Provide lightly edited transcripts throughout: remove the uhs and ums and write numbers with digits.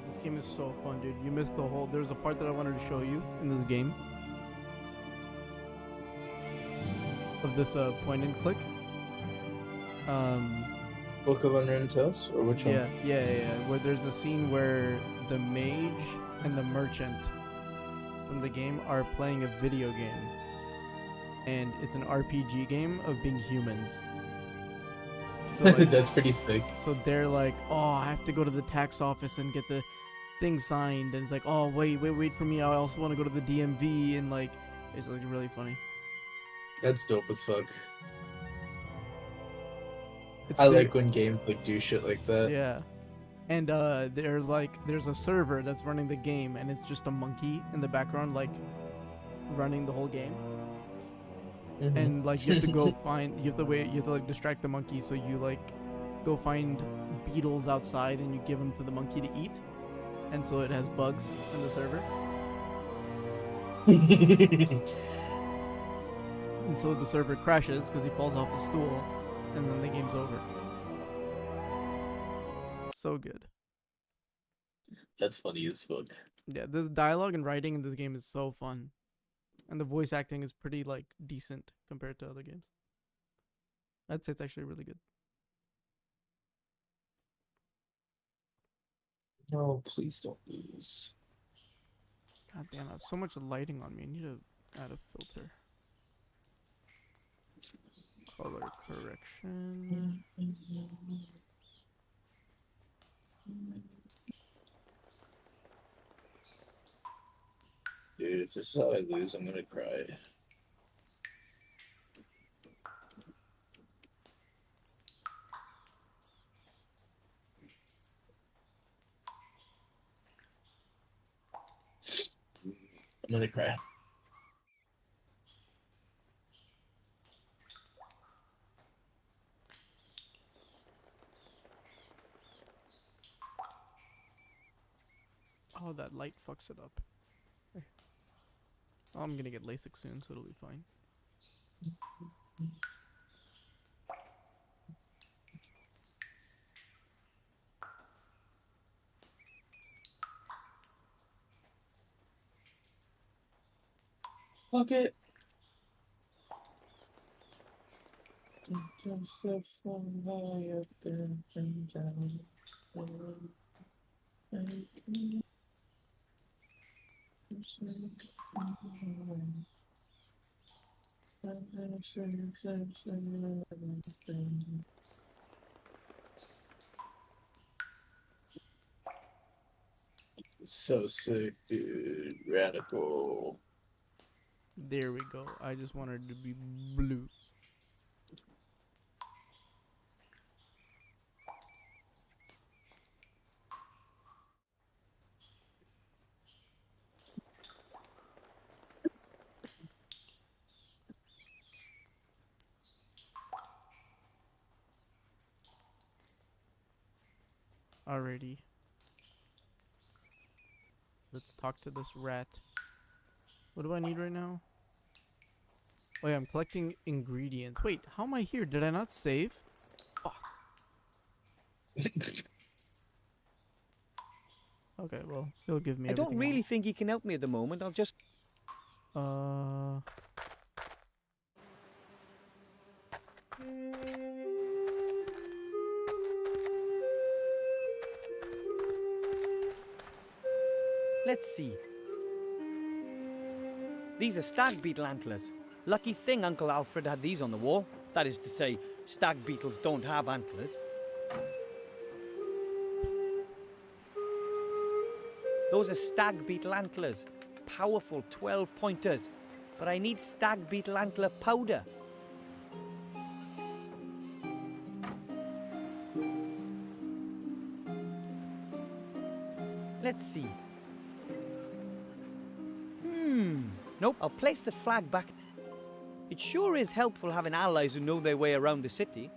This game is so fun, dude. You missed the whole. There's a part that I wanted to show you in this game of this point and click. Book of Unwritten Tales, or which one? Yeah. Where there's a scene where the mage and the merchant from the game are playing a video game, and it's an RPG game of being humans. So like, That's pretty sick. so they're like, oh, I have to go to the tax office and get the thing signed, and it's like, oh, wait for me, I also want to go to the DMV, and like, it's like really funny. That's dope as fuck. It's I like when games like do shit like that. Yeah. And they're like, there's a server that's running the game, and it's just a monkey in the background, like running the whole game. Mhm. And like you have to go find, you have to like distract the monkey, so you like go find beetles outside and you give them to the monkey to eat, and so it has bugs in the server. And so the server crashes because he falls off the stool, and then the game's over. So good. That's funny as fuck. Yeah, this dialogue and writing in this game is so fun. And the voice acting is pretty, like, decent compared to other games. I'd say it's actually really good. No, please don't lose. God damn, I have so much lighting on me. I need to add a filter. Color correction. Dude, if this is how I lose, I'm gonna cry. I'm gonna cry. Oh, that light fucks it up. Oh, I'm gonna get LASIK soon, so it'll be fine. Fuck it. Yourself from high up there and down. So sick, dude. Radical. There we go. I just wanted it to be blue. Alrighty. Let's talk to this rat. What do I need right now? Oh yeah, I'm collecting ingredients. Wait, how am I here? Did I not save? Fuck. Okay, well, he'll give me I don't everything really think he can help me at the moment. I'll just... Let's see. These are stag beetle antlers. Lucky thing Uncle Alfred had these on the wall. That is to say, stag beetles don't have antlers. Those are stag beetle antlers. Powerful 12-pointers. But I need stag beetle antler powder. Let's see. Nope, I'll place the flag back. It sure is helpful having allies who know their way around the city.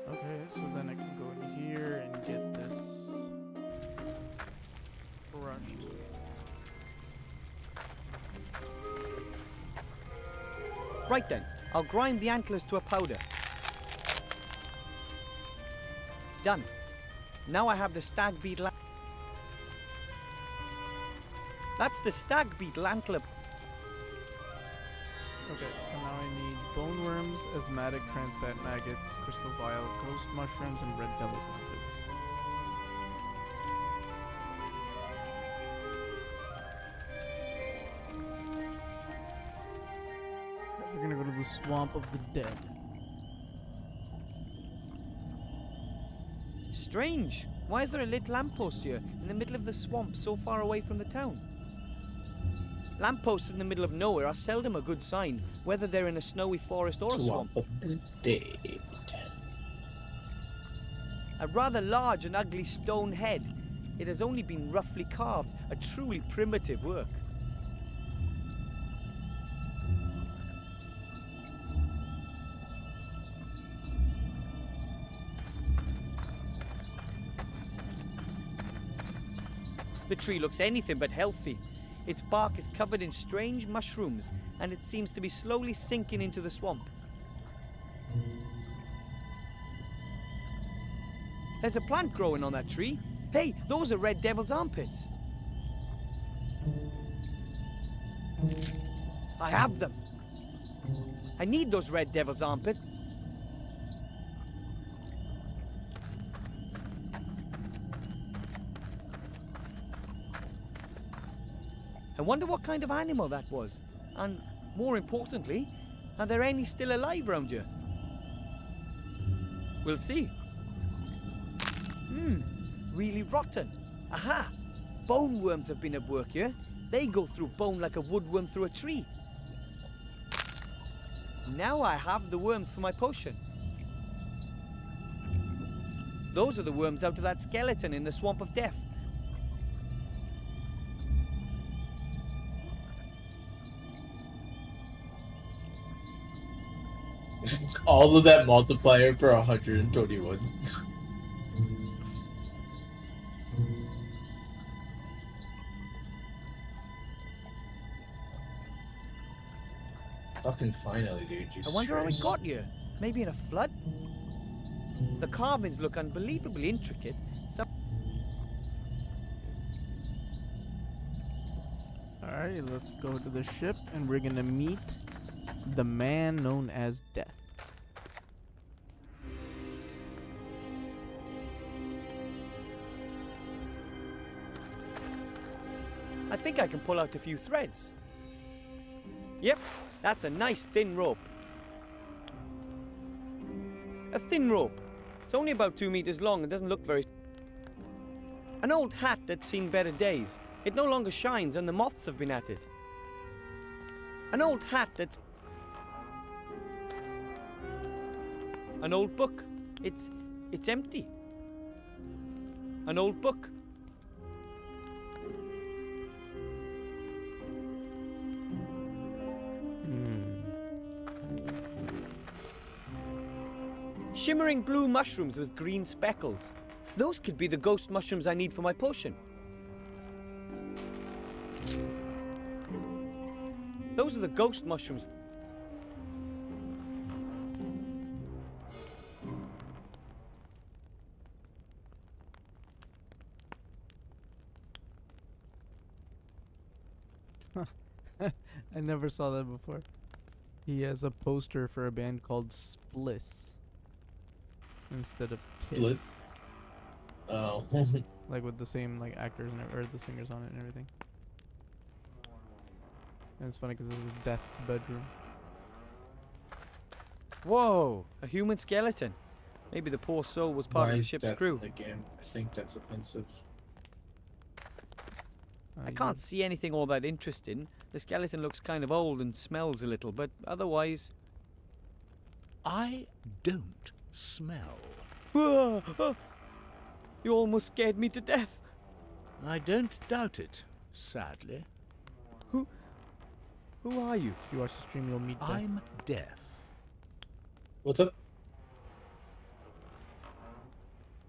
Okay, so then I can go in here and get this brushed. Right then, I'll grind the antlers to a powder. Done. Now I have the stag beetle. That's the stag beetle antler. Okay, so now I need bone worms, asthmatic trans fat maggots, crystal vial, ghost mushrooms, and red devil's armpits. We're gonna go to the swamp of the dead. Strange. Why is there a lit lamppost here in the middle of the swamp so far away from the town? Lampposts in the middle of nowhere are seldom a good sign, whether they're in a snowy forest or a swamp. of the dead. A rather large and ugly stone head. It has only been roughly carved, a truly primitive work. The tree looks anything but healthy. Its bark is covered in strange mushrooms, and it seems to be slowly sinking into the swamp. There's a plant growing on that tree. Hey, those are red devil's armpits. I have them. I need those red devil's armpits. I wonder what kind of animal that was. And more importantly, are there any still alive around here? We'll see. Really rotten. Aha! Bone worms have been at work here. They go through bone like a woodworm through a tree. Now I have the worms for my potion. Those are the worms out of that skeleton in the Swamp of Death. All of that multiplier for 121. Fucking finally, dude. Jesus I wonder how it Christ. got here. Maybe in a flood? The carvings look unbelievably intricate. Alright, let's go to the ship and we're gonna meet the man known as Death. I think I can pull out a few threads. Yep, that's a nice thin rope. A thin rope. It's only about 2 meters long and doesn't look very... An old hat that's seen better days. It no longer shines and the moths have been at it. An old hat that's... An old book. It's empty. An old book. Shimmering blue mushrooms with green speckles. Those could be the ghost mushrooms I need for my potion. Those are the ghost mushrooms. I never saw that before. He has a poster for a band called Spliss instead of Kiss. Split? Oh. Like with the same like actors and or the singers on it and everything. And it's funny because this is Death's bedroom. Whoa, a human skeleton. Maybe the poor soul was part Why of the is ship's death crew. in the game? I think that's offensive. I can't see anything all that interesting. The skeleton looks kind of old and smells a little, but otherwise... I don't smell. You almost scared me to death. I don't doubt it, sadly. Who are you? If you watch the stream, you'll meet Death. I'm Death. What's up?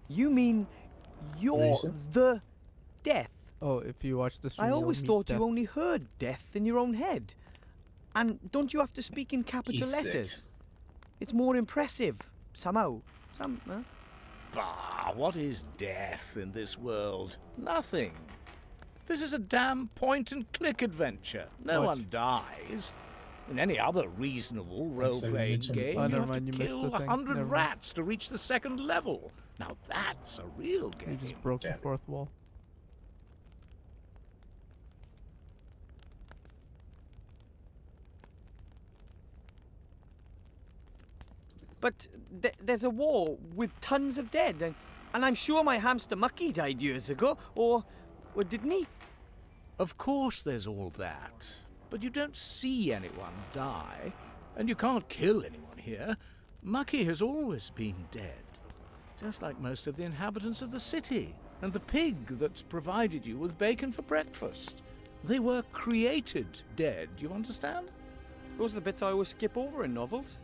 You mean you're you say? the death? Oh, if you watch the stream, I you'll always meet thought Death. you only heard death in your own head. And don't you have to speak in capital He's sick. letters? It's more impressive, somehow. Bah, what is death in this world? Nothing. This is a damn point-and-click adventure. No What? one dies. In any other reasonable role-playing mentioned- game, Oh, you never have mind, to you missed kill the thing. 100 Never mind. rats to reach the second level. Now that's a real You game. just broke the Damn it. fourth wall. But there's a war with tons of dead, and I'm sure my hamster Mucky died years ago, or didn't he? Of course there's all that. But you don't see anyone die, and you can't kill anyone here. Mucky has always been dead, just like most of the inhabitants of the city, and the pig that provided you with bacon for breakfast. They were created dead, you understand? Those are the bits I always skip over in novels.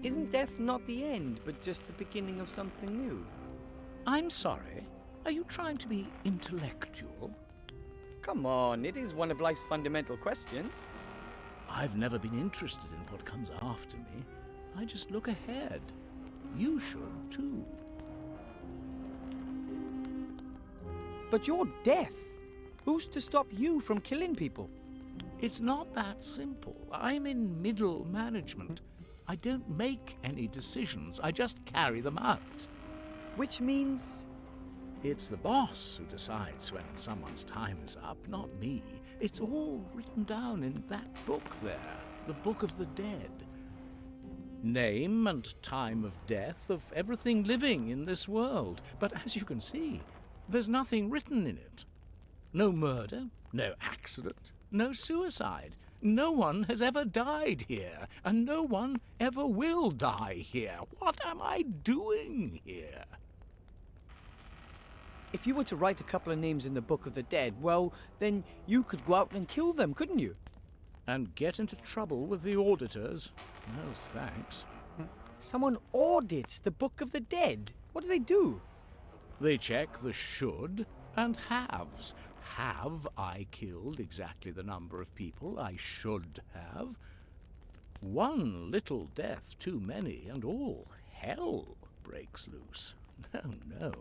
Isn't death not the end, but just the beginning of something new? I'm sorry, are you trying to be intellectual? Come on, it is one of life's fundamental questions. I've never been interested in what comes after me. I just look ahead. You should, too. But you're death. Who's to stop you from killing people? It's not that simple. I'm in middle management. I don't make any decisions, I just carry them out. Which means... It's the boss who decides when someone's time is up, not me. It's all written down in that book there, the Book of the Dead. Name and time of death of everything living in this world. But as you can see, there's nothing written in it. No murder, no accident, no suicide. No one has ever died here, and no one ever will die here. What am I doing here? If you were to write a couple of names in the Book of the Dead, well, then you could go out and kill them, couldn't you? And get into trouble with the auditors? No thanks. Someone audits the Book of the Dead. What do they do? They check the should and haves. Have I killed exactly the number of people I should have? One little death too many, and all hell breaks loose. No, no,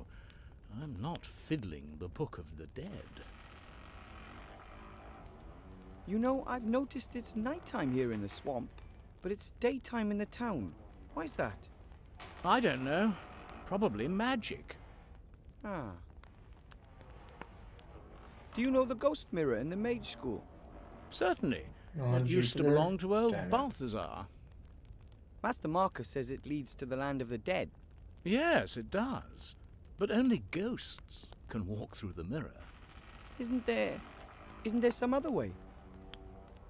I'm not fiddling the Book of the Dead. You know, I've noticed it's nighttime here in the swamp, but it's daytime in the town. Why's that? I don't know. Probably magic. Ah. Do you know the ghost mirror in the mage school? Certainly. On That used to Jupiter, belong to old damn it. Balthazar. Master Marcus says it leads to the land of the dead. Yes, it does. But only ghosts can walk through the mirror. Isn't there some other way?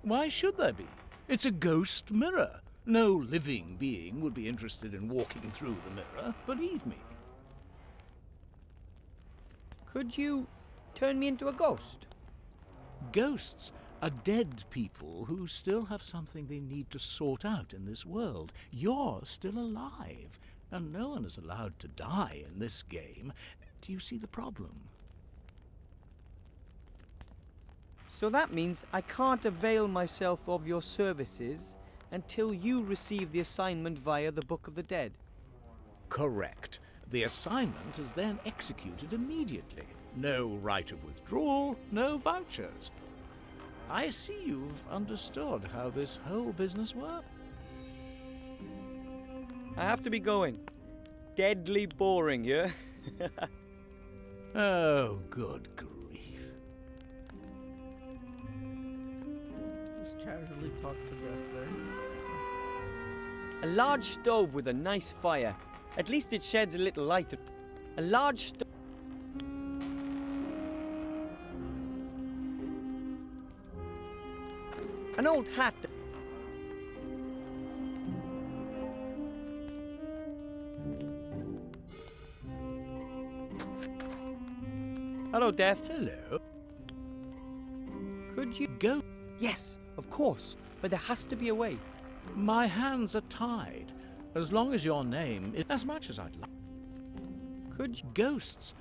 Why should there be? It's a ghost mirror. No living being would be interested in walking through the mirror, believe me. Could you turn me into a ghost? Ghosts are dead people who still have something they need to sort out in this world. You're still alive, and no one is allowed to die in this game. Do you see the problem? So that means I can't avail myself of your services until you receive the assignment via the Book of the Dead. Correct. The assignment is then executed immediately. No right of withdrawal, no vouchers. I see you've understood how this whole business works. I have to be going. Deadly boring, yeah? Oh, good grief. Just casually talk to death there. A large stove with a nice fire. At least it sheds a little light. A large stove. An old hat. Hello, Death. Hello. Could you Go. Yes, of course. But there has to be a way. My hands are tied. As long as your name is as much as I'd like. Could you? Ghosts.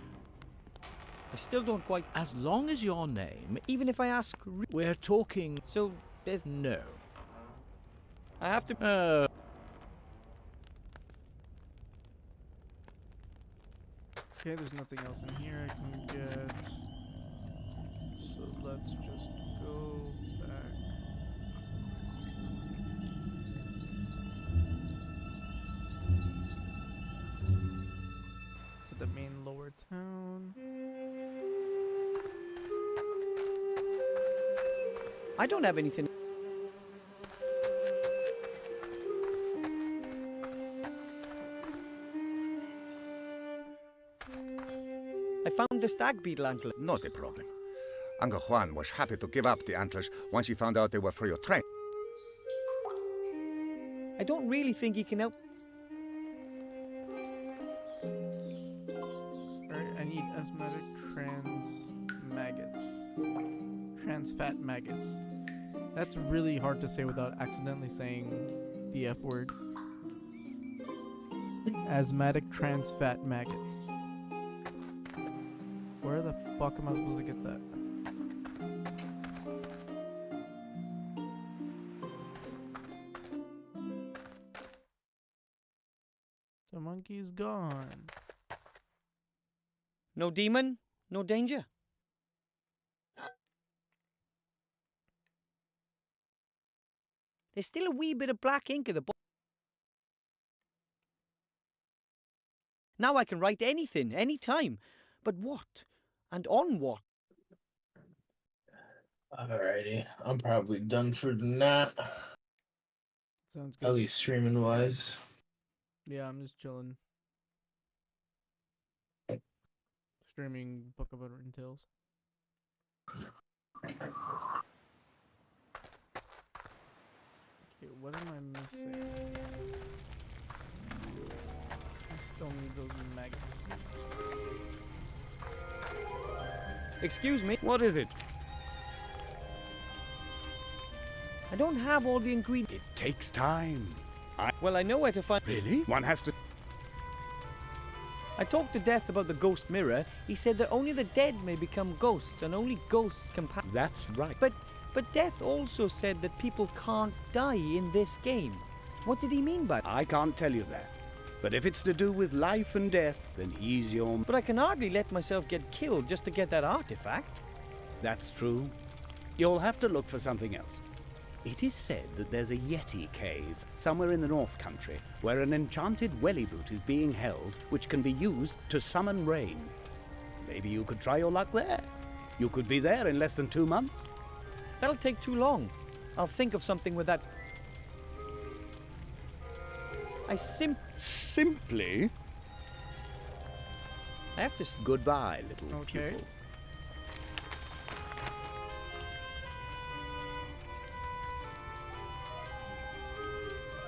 I still don't quite... As long as your name... Even if I ask... We're talking... So, there's... No. I have to... Okay, there's nothing else in here I can get. So let's just go back. To the main lower town. I don't have anything... I found the stag beetle antler. Not a problem. Uncle Juan was happy to give up the antlers once he found out they were for your train. I don't really think he can help... Alright, I need asthmatic trans fat maggots. That's really hard to say without accidentally saying the F word. Asthmatic trans fat maggots. Where the fuck am I supposed to get that? The monkey's gone. No demon, no danger. There's still a wee bit of black ink in the book. Now I can write anything, anytime. But what? And on what? Alrighty, I'm probably done for tonight. Sounds good. At least streaming wise. Yeah, I'm just chilling. Streaming Book of Unwritten Tales. Okay, what am I missing? I still need those maggots. Excuse me? What is it? I don't have all the ingredients. It takes time. Well, I know where to find... Really? One has to... I talked to Death about the ghost mirror. He said that only the dead may become ghosts, and only ghosts can pass. That's right. But Death also said that people can't die in this game. What did he mean by that? I can't tell you that. But if it's to do with life and death, then he's your... But I can hardly let myself get killed just to get that artifact. That's true. You'll have to look for something else. It is said that there's a Yeti cave somewhere in the North Country where an enchanted welly boot is being held which can be used to summon rain. Maybe you could try your luck there. You could be there in less than 2 months. That'll take too long. I'll think of something with that. Simply? I have to... Goodbye, little Okay. pupil.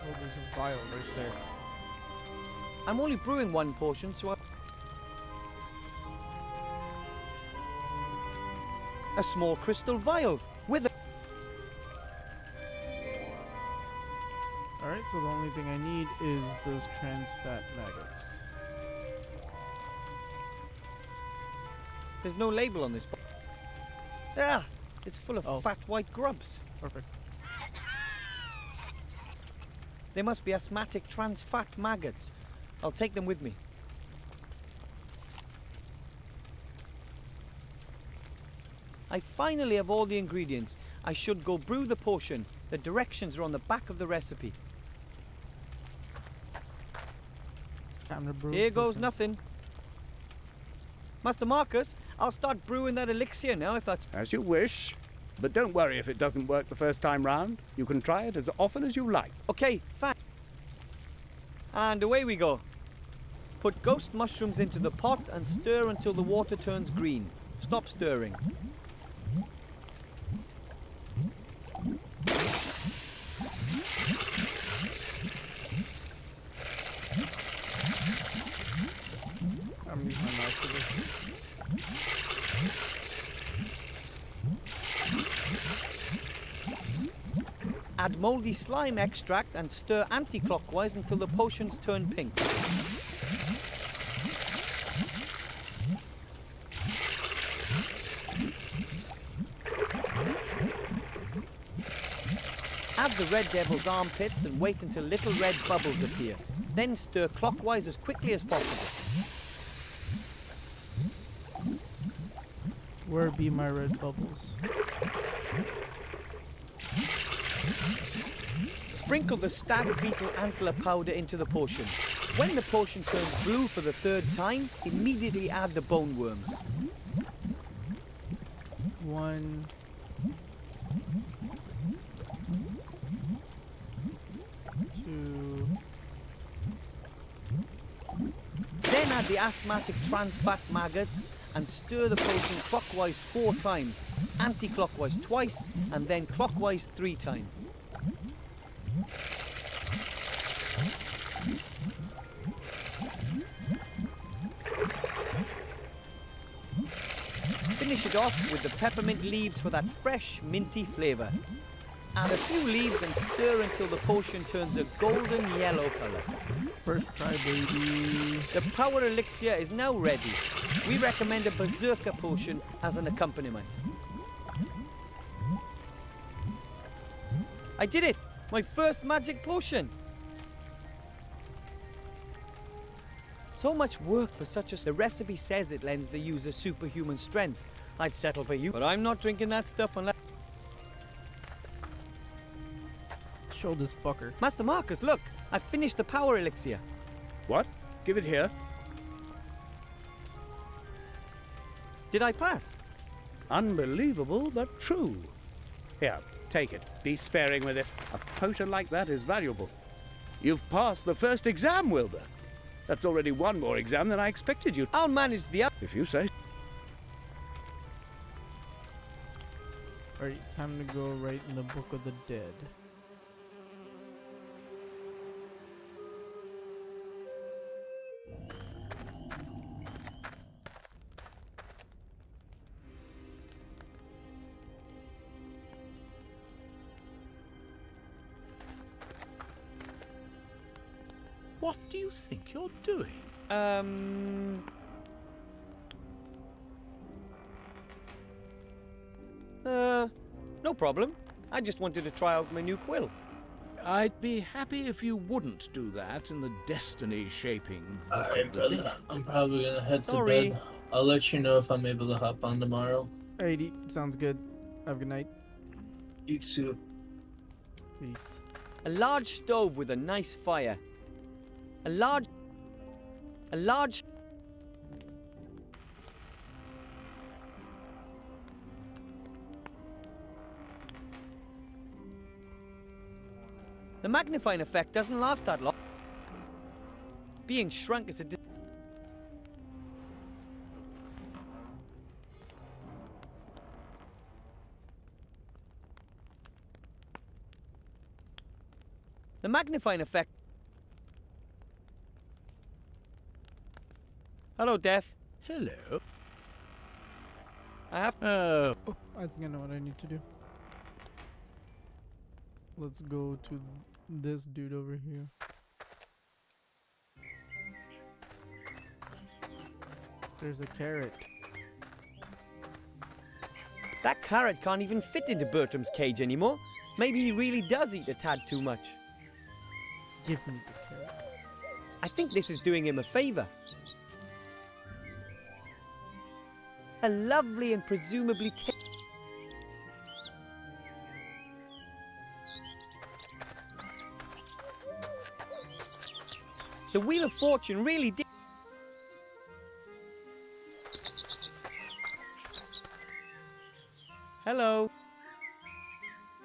Oh, there's a vial right there. I'm only brewing one portion, so a small crystal vial with a... Alright, so the only thing I need is those trans fat maggots. There's no label on this box. Ah! It's full of Oh. fat white grubs. Perfect. They must be asthmatic trans fat maggots. I'll take them with me. I finally have all the ingredients. I should go brew the potion. The directions are on the back of the recipe. Time to brew. Here goes nothing. Master Marcus, I'll start brewing that elixir now if that's... As you wish. But don't worry if it doesn't work the first time round. You can try it as often as you like. Okay, fine. And away we go. Put ghost mushrooms into the pot and stir until the water turns green. Stop stirring. I'm using my mouse for this. Add moldy slime extract and stir anti-clockwise until the potions turn pink. Add the red devil's armpits and wait until little red bubbles appear. Then stir clockwise as quickly as possible. Where be my red bubbles? Sprinkle the stag beetle antler powder into the potion. When the potion turns blue for the third time, immediately add the bone worms. 1, 2. Then add the asthmatic trans fat maggots and stir the potion clockwise 4 times, anti-clockwise twice, and then clockwise 3 times. Finish it off with the peppermint leaves for that fresh, minty flavour. Add a few leaves and stir until the potion turns a golden yellow colour. First try, baby. The power elixir is now ready. We recommend a berserker potion as an accompaniment. I did it! My first magic potion! So much work for such a... The recipe says it lends the user superhuman strength. I'd settle for you, but I'm not drinking that stuff unless... Show this fucker. Master Marcus, look! I've finished the power elixir. What? Give it here. Did I pass? Unbelievable, but true. Here, take it. Be sparing with it. A potion like that is valuable. You've passed the first exam, Wilbur. That's already one more exam than I expected you. I'll manage the other. If you say. Alright, time to go right in the Book of the Dead. What do you think you're doing? No problem. I just wanted to try out my new quill. I'd be happy if you wouldn't do that in the destiny-shaping Book Alright, of the brother. Dead. I'm probably gonna head Sorry. to bed. I'll let you know if I'm able to hop on tomorrow. Alrighty, sounds good. Have a good night. You too. Peace. A large stove with a nice fire. A large... The magnifying effect doesn't last that long. Being shrunk is a... The magnifying effect... Hello, Death. Hello. I have... Oh, I think I know what I need to do. Let's go to this dude over here. There's a carrot. That carrot can't even fit into Bertram's cage anymore. Maybe he really does eat a tad too much. Give me the carrot. I think this is doing him a favor. A lovely and presumably The Wheel of Fortune really did... Hello.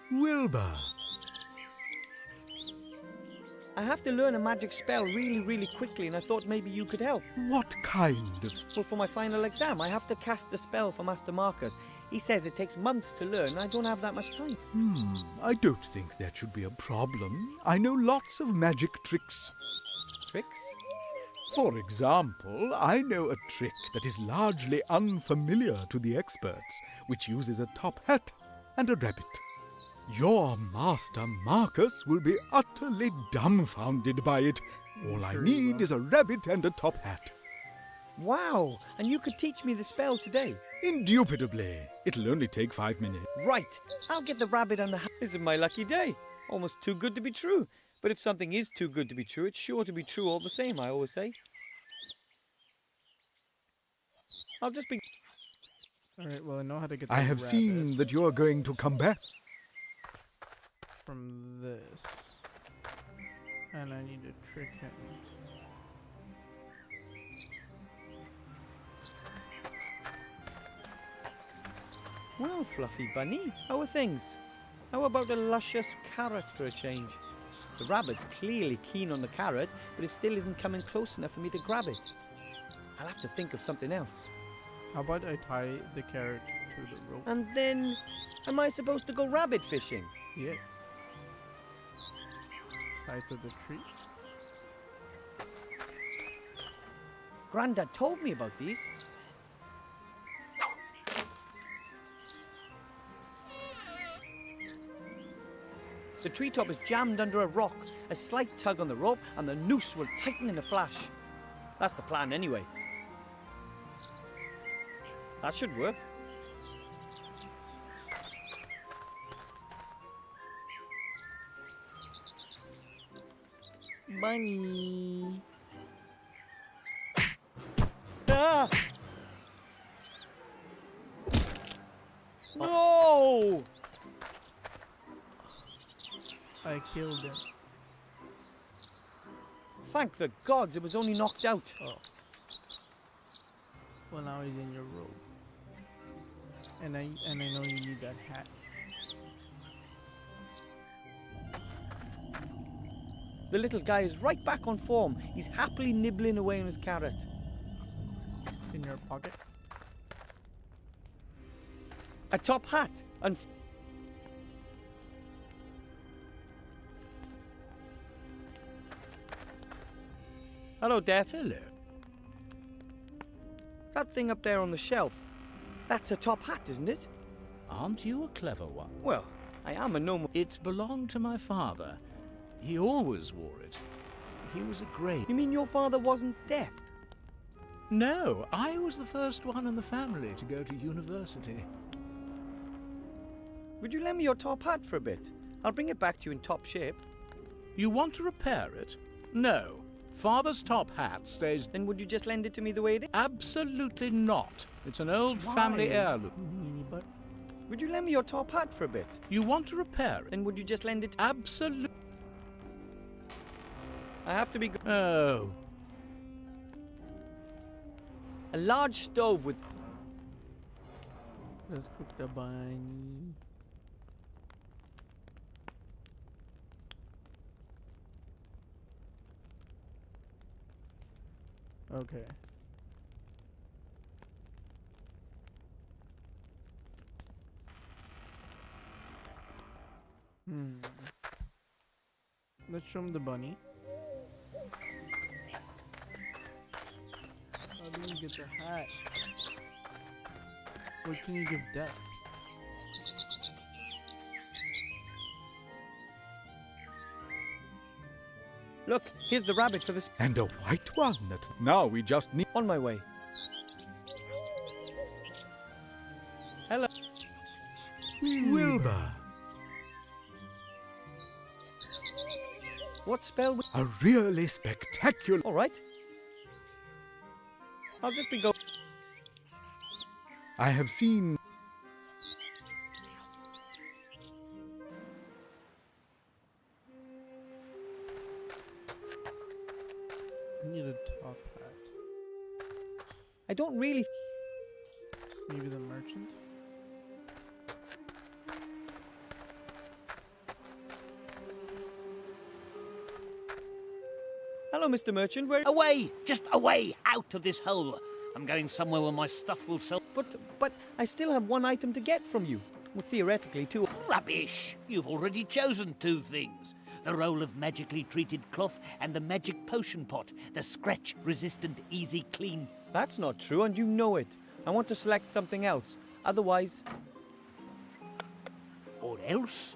Wilbur. I have to learn a magic spell really quickly, and I thought maybe you could help. What kind of... Well, for my final exam, I have to cast a spell for Master Marcus. He says it takes months to learn, and I don't have that much time. I don't think that should be a problem. I know lots of magic tricks. Tricks? For example, I know a trick that is largely unfamiliar to the experts, which uses a top hat and a rabbit. Your Master Marcus will be utterly dumbfounded by it. All I Sure you need will. is a rabbit and a top hat. Wow! And you could teach me the spell today. Indubitably. It'll only take 5 minutes. Right! I'll get the rabbit and the hat. This is my lucky day. Almost too good to be true. But if something is too good to be true, it's sure to be true all the same, I always say. I'll just be... Alright, well, I know how to get the I have seen rabbit that you are going to come back. from this. And I need to trick him. Well, Fluffy Bunny, how are things? How about a luscious carrot for a change? The rabbit's clearly keen on the carrot, but it still isn't coming close enough for me to grab it. I'll have to think of something else. How about I tie the carrot to the rope? And then, am I supposed to go rabbit fishing? Yeah. Tie to the tree. Grandad told me about these. The treetop is jammed under a rock. A slight tug on the rope and the noose will tighten in a flash. That's the plan anyway. That should work. Bunny. Ah! No! I killed him. Thank the gods it was only knocked out. Oh. Well, now he's in your robe. And I know you need that hat. The little guy is right back on form. He's happily nibbling away on his carrot. In your pocket. A top hat and... Hello, Death. Hello. That thing up there on the shelf, that's a top hat, isn't it? Aren't you a clever one? Well, I am a no... It belonged to my father. He always wore it. He was a great... You mean your father wasn't deaf? No, I was the first one in the family to go to university. Would you lend me your top hat for a bit? I'll bring it back to you in top shape. You want to repair it? No. Father's top hat stays... Then would you just lend it to me the way it is? Absolutely not. It's an old family heirloom. Meanie butt. Would you lend me your top hat for a bit? You want to repair it? Then would you just lend it? Absolutely. I have to be... Oh. A large stove with... Let's cook the bunny. Okay. Let's show him the bunny. How do you get the hat? What can you give Death? Look, here's the rabbit for this... And a white one. Now we just need... On my way. Hello. Wilbur. What spell... A really spectacular... All right. I'll just be go... I have seen... I need a top hat. I don't really... Maybe the merchant? Hello, Mr. Merchant. Where... Away! Just away! Out of this hole! I'm going somewhere where my stuff will sell. But I still have one item to get from you. Well, theoretically, two. Rubbish! You've already chosen two things. The roll of magically treated cloth and the magic potion pot. The scratch-resistant, easy clean. That's not true, and you know it. I want to select something else. Otherwise... Or else?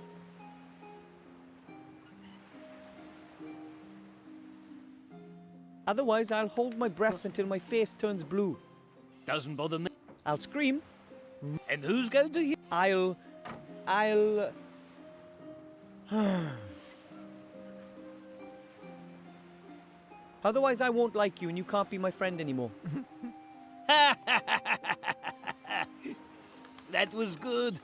Otherwise, I'll hold my breath until my face turns blue. Doesn't bother me. I'll scream. And who's going to hear? I'll... Otherwise, I won't like you and you can't be my friend anymore. That was good.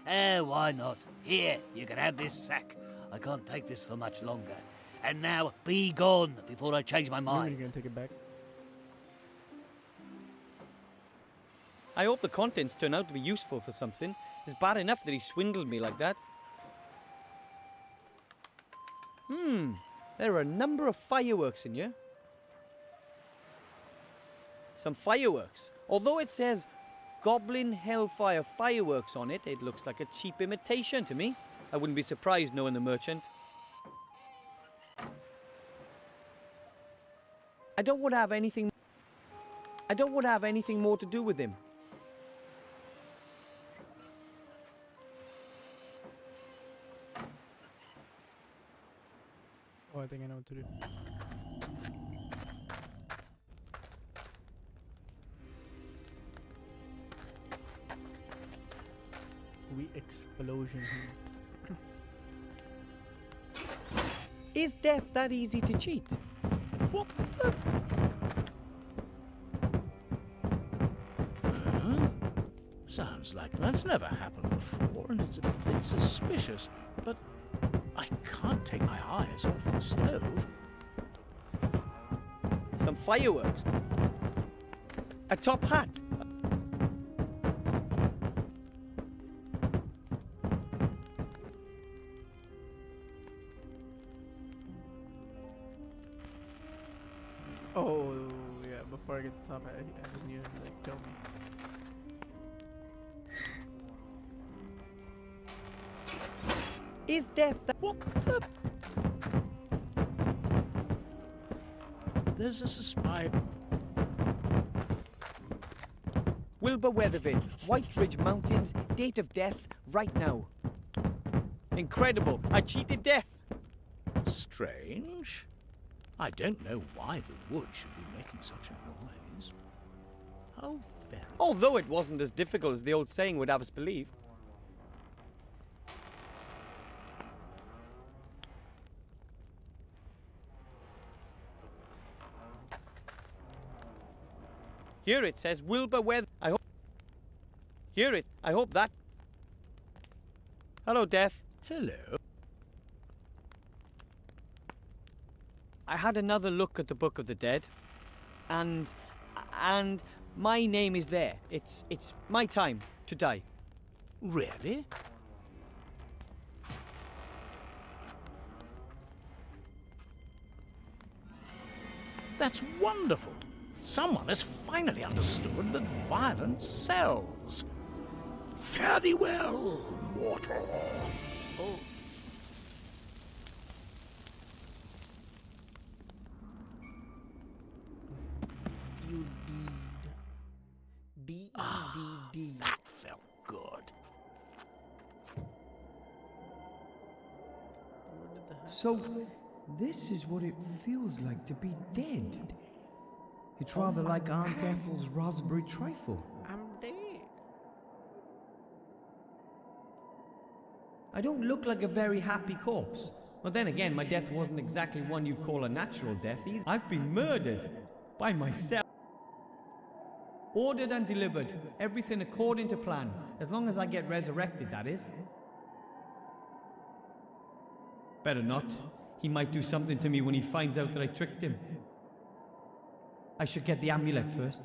Why not? Here, you can have this sack. I can't take this for much longer. And now, be gone before I change my You're mind. gonna take it back. I hope the contents turn out to be useful for something. It's bad enough that he swindled me like that. There are a number of fireworks in here. Some fireworks. Although it says Goblin Hellfire Fireworks on it, it looks like a cheap imitation to me. I wouldn't be surprised knowing the merchant. I don't want to have anything more to do with him. Oh, I think I know what to do. We explosion him. Is death that easy to cheat? What the? Huh? Sounds like that's never happened before, and it's a bit suspicious, but I can't take my eyes off the stove. Some fireworks. A top hat. Oh, yeah, before I get to the top, I just need him to, like, kill me. Is death that... What the? There's a spy. Wilbur Weatherby, White Ridge Mountains, date of death, right now. Incredible, I cheated death. Strange. I don't know why the wood should be making such a noise. How very... Although it wasn't as difficult as the old saying would have us believe. Here it says Wilbur Weather. I hope that. Hello, Death. Hello. I had another look at the Book of the Dead, and my name is there. It's my time to die. Really? That's wonderful. Someone has finally understood that violence sells. Fare thee well, mortal. Oh. You deed. D-E-D-D. That felt good. So, this is what it feels like to be dead. It's rather like Aunt Ethel's raspberry trifle. I'm dead. I don't look like a very happy corpse. But then again, my death wasn't exactly one you'd call a natural death either. I've been murdered by myself. Ordered and delivered, everything according to plan. As long as I get resurrected, that is. Better not. He might do something to me when he finds out that I tricked him. I should get the amulet first.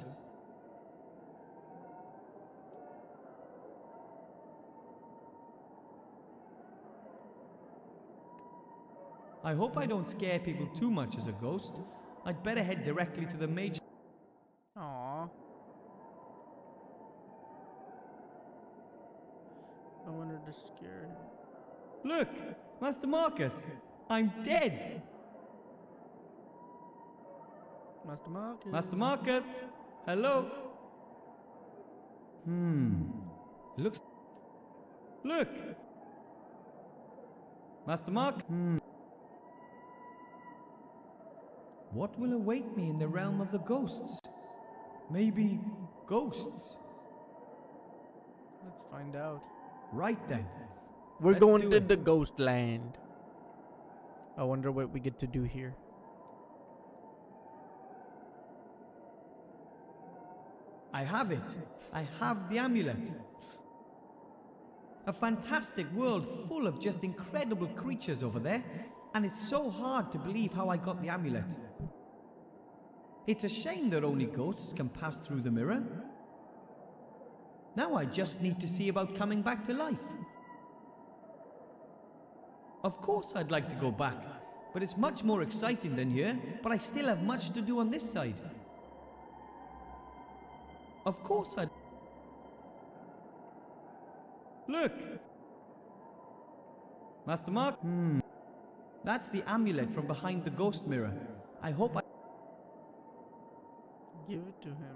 I hope I don't scare people too much as a ghost. I'd better head directly to the mage. Aww. I wanted to scare him. Look, Master Marcus, I'm dead. Master Marcus. Master Marcus, hello. Looks. Look. Master Mark. What will await me in the realm of the ghosts? Maybe ghosts. Let's find out. Right then. We're Let's going do to it. the ghost land. I wonder what we get to do here. I have it. I have the amulet. A fantastic world full of just incredible creatures over there, and it's so hard to believe how I got the amulet. It's a shame that only ghosts can pass through the mirror. Now I just need to see about coming back to life. Of course I'd like to go back, but it's much more exciting than here, but I still have much to do on this side. Of course I'd... Look! Master Mark? That's the amulet from behind the ghost mirror. I hope I... Give it to him.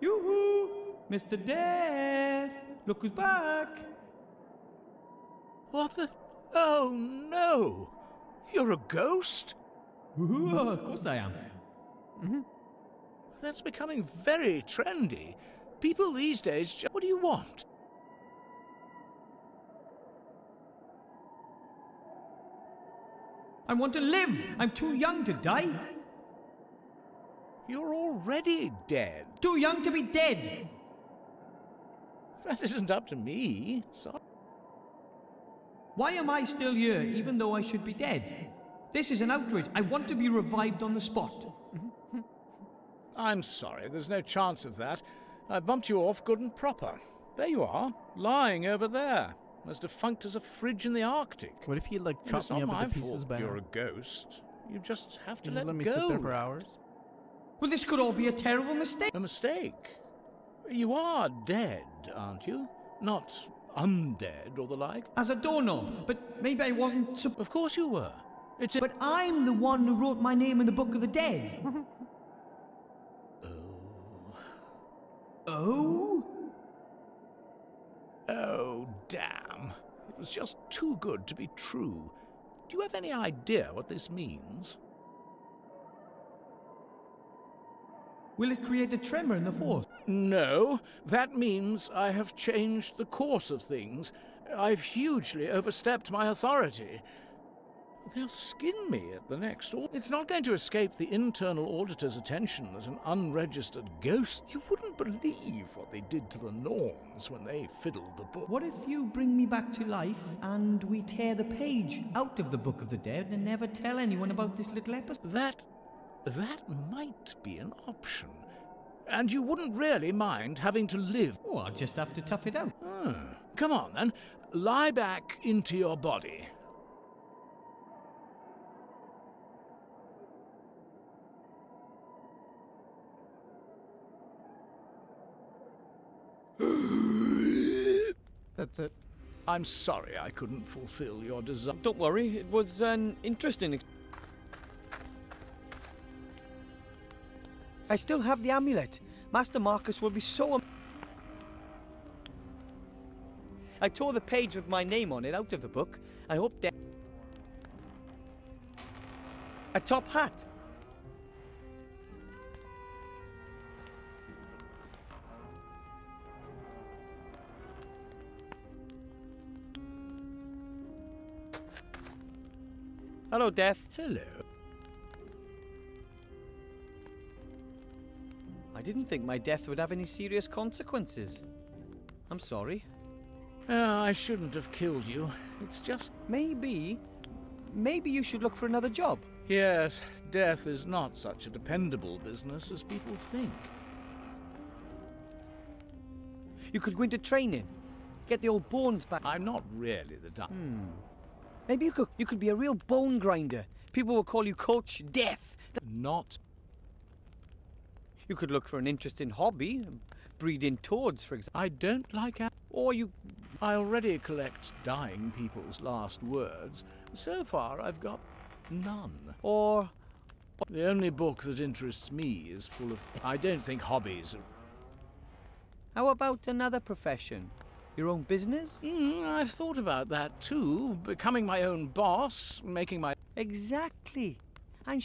Yoo-hoo! Mr. Death! Look who's back! What the? Oh no! You're a ghost? Ooh, of course I am. That's becoming very trendy. People these days, what do you want? I want to live! I'm too young to die! You're already dead. Too young to be dead! That isn't up to me. Sorry. Why am I still here even though I should be dead? This is an outrage. I want to be revived on the spot. I'm sorry, there's no chance of that. I bumped you off good and proper. There you are, lying over there, as defunct as a fridge in the Arctic. What if he like Well, chopped it's me not up my into pieces fault by you're now? a ghost. You just have to Just let me go. sit there for hours. Well, this could all be a terrible mistake. A mistake. You are dead, aren't you? Not undead or the like? As a doorknob, but maybe I wasn't sup- Of course you were. It's But I'm the one who wrote my name in the Book of the Dead. Oh? Oh, damn. It was just too good to be true. Do you have any idea what this means? Will it create a tremor in the force? No, that means I have changed the course of things. I've hugely overstepped my authority. They'll skin me at the next audit. It's not going to escape the internal auditor's attention that an unregistered ghost... You wouldn't believe what they did to the Norns when they fiddled the book. What if you bring me back to life and we tear the page out of the Book of the Dead and never tell anyone about this little episode? That might be an option. And you wouldn't really mind having to live... Oh, I'll just have to tough it out. Come on, then. Lie back into your body. That's it. I'm sorry I couldn't fulfill your desire. Don't worry, it was an interesting... I still have the amulet. Master Marcus will be so... I tore the page with my name on it out of the book. I hope that... A top hat. Hello, Death. Hello. I didn't think my death would have any serious consequences. I'm sorry. I shouldn't have killed you. It's just... Maybe you should look for another job. Yes, death is not such a dependable business as people think. You could go into training, get the old bones back. I'm not really the dumb. Maybe you could be a real bone grinder. People will call you Coach Death. Not... You could look for an interesting hobby, breeding toads, for example. I don't like... Or you... I already collect dying people's last words. So far, I've got none. Or... The only book that interests me is full of... I don't think hobbies are... How about another profession? Your own business? I've thought about that too. Becoming my own boss, making my... Exactly. I'm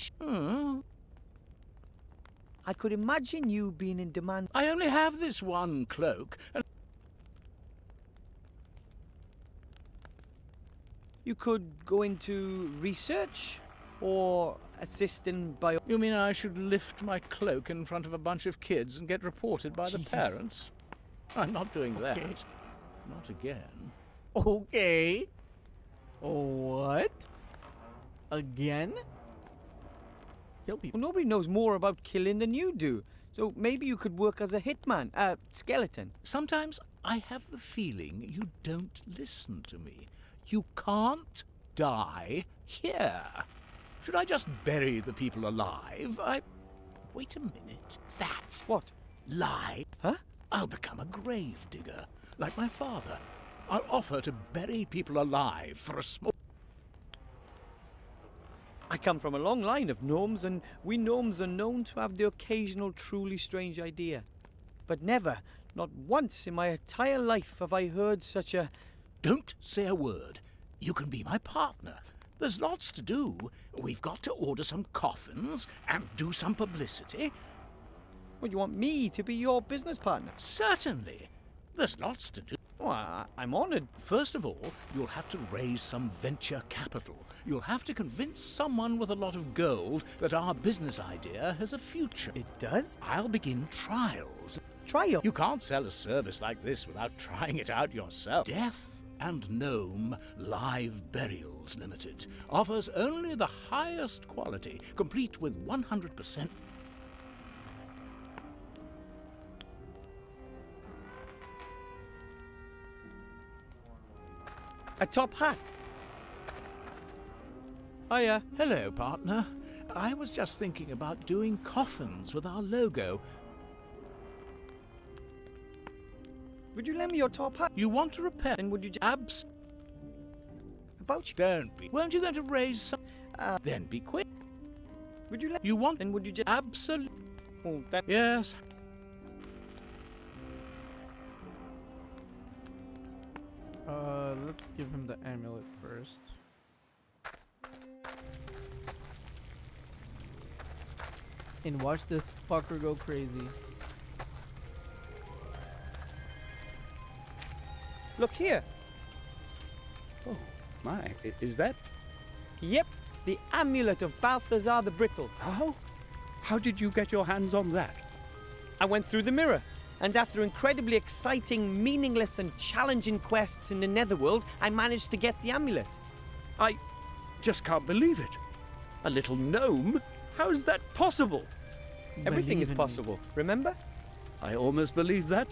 I could imagine you being in demand. I only have this one cloak, and You could go into research or assist in bio. you mean I should lift my cloak in front of a bunch of kids and get reported by the Jesus. parents? I'm not doing that. Okay. Not again. Okay. What? Again? Kill people. Well, nobody knows more about killing than you do. So maybe you could work as a hitman, skeleton. Sometimes I have the feeling you don't listen to me. You can't die here. Should I just bury the people alive? Wait a minute. That's What? lie. Huh? I'll become a grave digger, like my father. I'll offer to bury people alive for a small... I come from a long line of gnomes, and we gnomes are known to have the occasional truly strange idea. But never, not once in my entire life have I heard such a... Don't say a word. You can be my partner. There's lots to do. We've got to order some coffins and do some publicity. Well, you want me to be your business partner? Certainly. There's lots to do. Oh, I'm honoured. First of all, you'll have to raise some venture capital. You'll have to convince someone with a lot of gold that our business idea has a future. It does? I'll begin trials. Trial? You can't sell a service like this without trying it out yourself. Death and Gnome Live Burials Limited offers only the highest quality, complete with 100%. A top hat? Hiya. Hello, partner. I was just thinking about doing coffins with our logo. Would you lend me your top hat? You want to repair? And would you Abs... vouch? Don't be. Weren't you going to raise some... then be quick. Would you let... You want... And would you just... Absolutely. Oh, that... Yes. Let's give him the amulet first. And watch this fucker go crazy. Look here. Oh, my. Is that... Yep, the amulet of Balthazar the Brittle. How? How did you get your hands on that? I went through the mirror, and after incredibly exciting, meaningless, and challenging quests in the Netherworld, I managed to get the amulet. I just can't believe it. A little gnome? How is that possible? Everything is Believe in me. possible, remember? I almost believe that.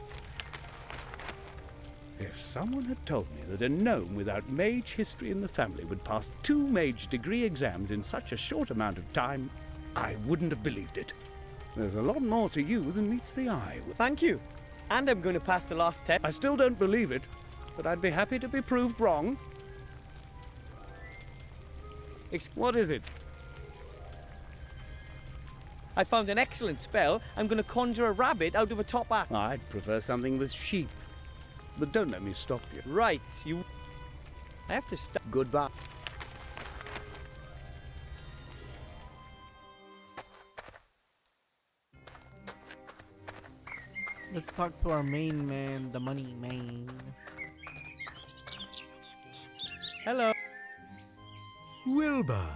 If someone had told me that a gnome without mage history in the family would pass 2 mage degree exams in such a short amount of time, I wouldn't have believed it. There's a lot more to you than meets the eye. Thank you. And I'm going to pass the last test. I still don't believe it, but I'd be happy to be proved wrong. What is it? I found an excellent spell. I'm going to conjure a rabbit out of a top hat. I'd prefer something with sheep. But don't let me stop you. Right, you... I have to stop. Goodbye. Let's talk to our main man, the money man. Hello. Wilbur,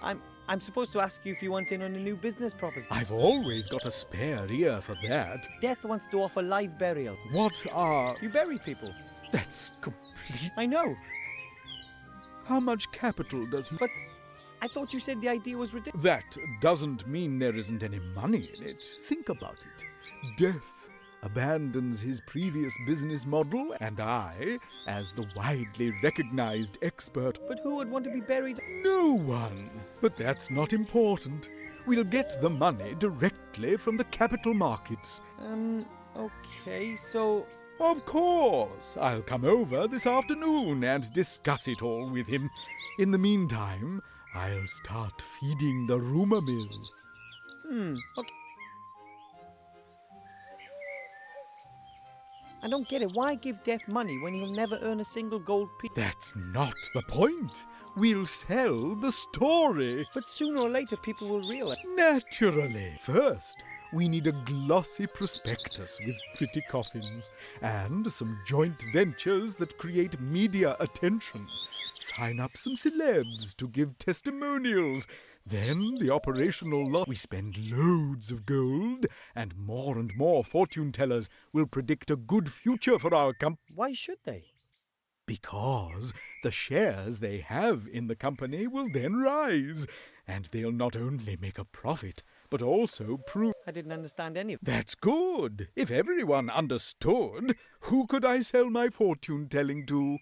I'm supposed to ask you if you want in on a new business proposition. I've always got a spare ear for that. Death wants to offer live burial. What are... You bury people. That's complete... I know, How much capital does... but I thought you said the idea was ridiculous. That doesn't mean there isn't any money in it. Think about it. Death abandons his previous business model, and I, as the widely recognized expert... But who would want to be buried? No one! But that's not important. We'll get the money directly from the capital markets. Okay, so... Of course! I'll come over this afternoon and discuss it all with him. In the meantime, I'll start feeding the rumor mill. Okay. I don't get it. Why give Death money when he'll never earn a single gold piece? That's not the point. We'll sell the story. But sooner or later, people will realize. Naturally. First, we need a glossy prospectus with pretty coffins and some joint ventures that create media attention. Sign up some celebs to give testimonials. Then the operational lot. We spend loads of gold, and more fortune tellers will predict a good future for our company. Why should they? Because the shares they have in the company will then rise, and they'll not only make a profit, but also prove. I didn't understand any of it. That's good. If everyone understood, who could I sell my fortune telling to?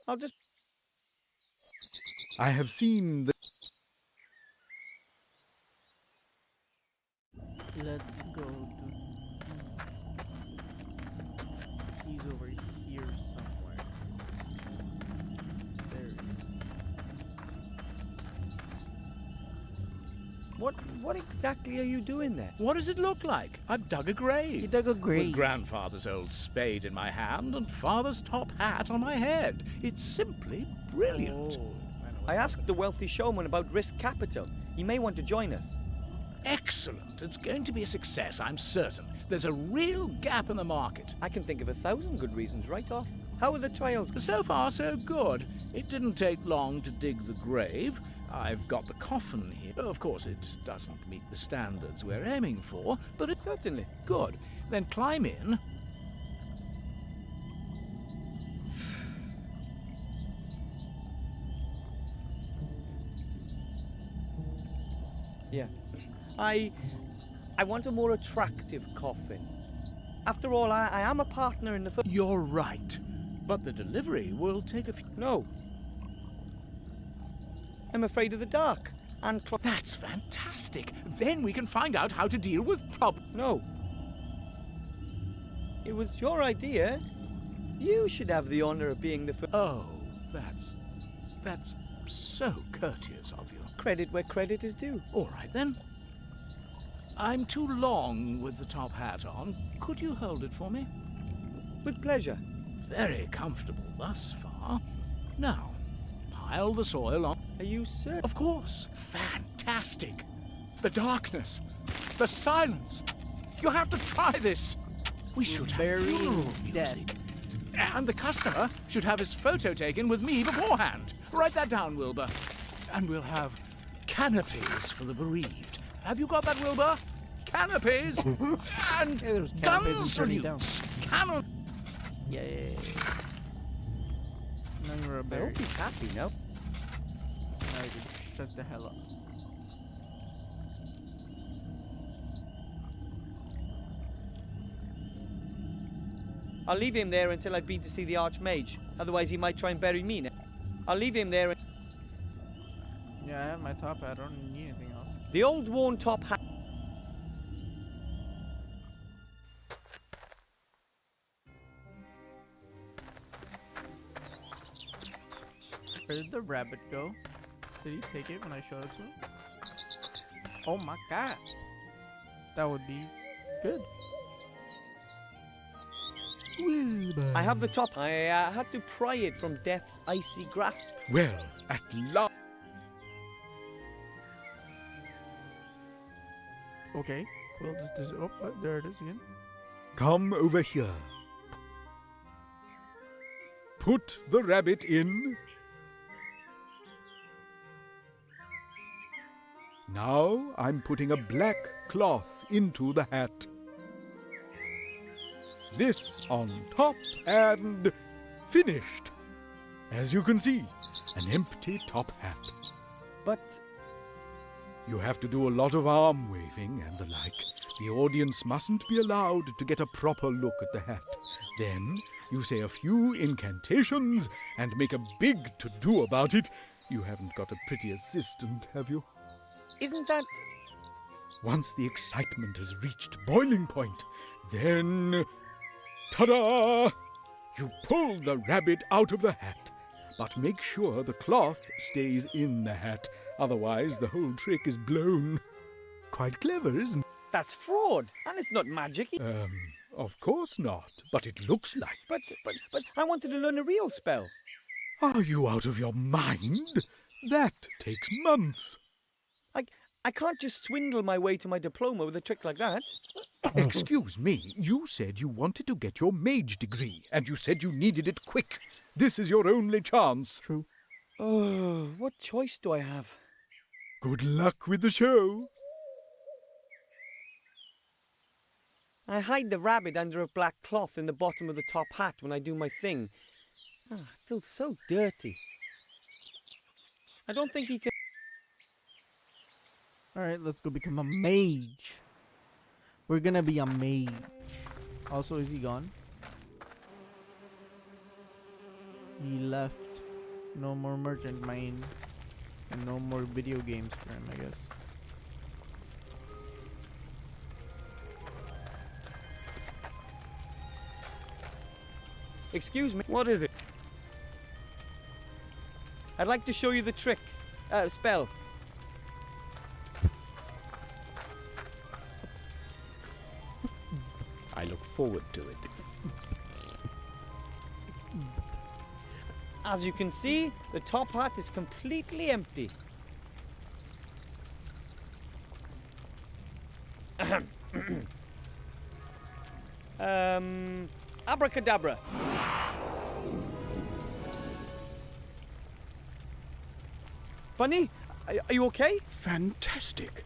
I'll just. I have seen the. Let's go to. He's over here somewhere. There he is. What exactly are you doing there? What does it look like? I've dug a grave. You dug a grave. With grandfather's old spade in my hand and father's top hat on my head. It's simply brilliant. Oh, I asked the wealthy showman about risk capital. He may want to join us. Excellent. It's going to be a success, I'm certain. There's a real gap in the market. I can think of 1,000 good reasons right off. How are the trials? So far, so good. It didn't take long to dig the grave. I've got the coffin here. Of course, it doesn't meet the standards we're aiming for, but it's Certainly. good. Then climb in. Yeah. I want a more attractive coffin. After all, I am a partner in the firm. You're right. But the delivery will take a few... No. I'm afraid of the dark. And That's fantastic. Then we can find out how to deal with No. It was your idea. You should have the honor of being the first. Oh, that's so courteous of you. Credit where credit is due. All right, then. I'm too long with the top hat on. Could you hold it for me? With pleasure. Very comfortable thus far. Now, pile the soil on. Are you certain? Of course. Fantastic. The darkness. The silence. You have to try this. We should have funeral music. And the customer should have his photo taken with me beforehand. Write that down, Wilbur. And we'll have canopies for the bereaved. Have you got that, Wilbur? Canopies and there's canopies guns and turning down. salutes. Cannon. Yay. Now you're a I berry. hope he's happy now. Now you can shut the hell up. I'll leave him there until I've been to see the Archmage. Otherwise, he might try and bury me now. I'll leave him there. Yeah, I have my top hat. I don't need anything else. The old worn top hat. Where did the rabbit go? Did he take it when I showed it to him? Oh my god. That would be good. I have the top. I had to pry it from death's icy grasp. Well, at last. Okay, cool. Oh, there it is again. Come over here. Put the rabbit in. Now I'm putting a black cloth into the hat. This on top and finished. As you can see, an empty top hat. But You have to do a lot of arm waving and the like. The audience mustn't be allowed to get a proper look at the hat. Then you say a few incantations and make a big to-do about it. You haven't got a pretty assistant, have you? isn't that... Once the excitement has reached boiling point, then... Ta-da! You pull the rabbit out of the hat, but make sure the cloth stays in the hat. Otherwise, the whole trick is blown. Quite clever, isn't it? That's fraud, and it's not magic. Of course not, but it looks like. But I wanted to learn a real spell. Are you out of your mind? That takes months. I can't just swindle my way to my diploma with a trick like that. Excuse me, you said you wanted to get your mage degree, and you said you needed it quick. This is your only chance. True. Oh, what choice do I have? Good luck with the show. I hide the rabbit under a black cloth in the bottom of the top hat when I do my thing. It feels so dirty. I don't think he can... Alright, let's go become a mage. We're gonna be a mage. Also, is he gone? He left. No more merchant mine. And no more video games for him, I guess. Excuse me, what is it? I'd like to show you the trick. Spell. I look forward to it. As you can see, the top hat is completely empty. Abracadabra. Bunny, are you okay? Fantastic.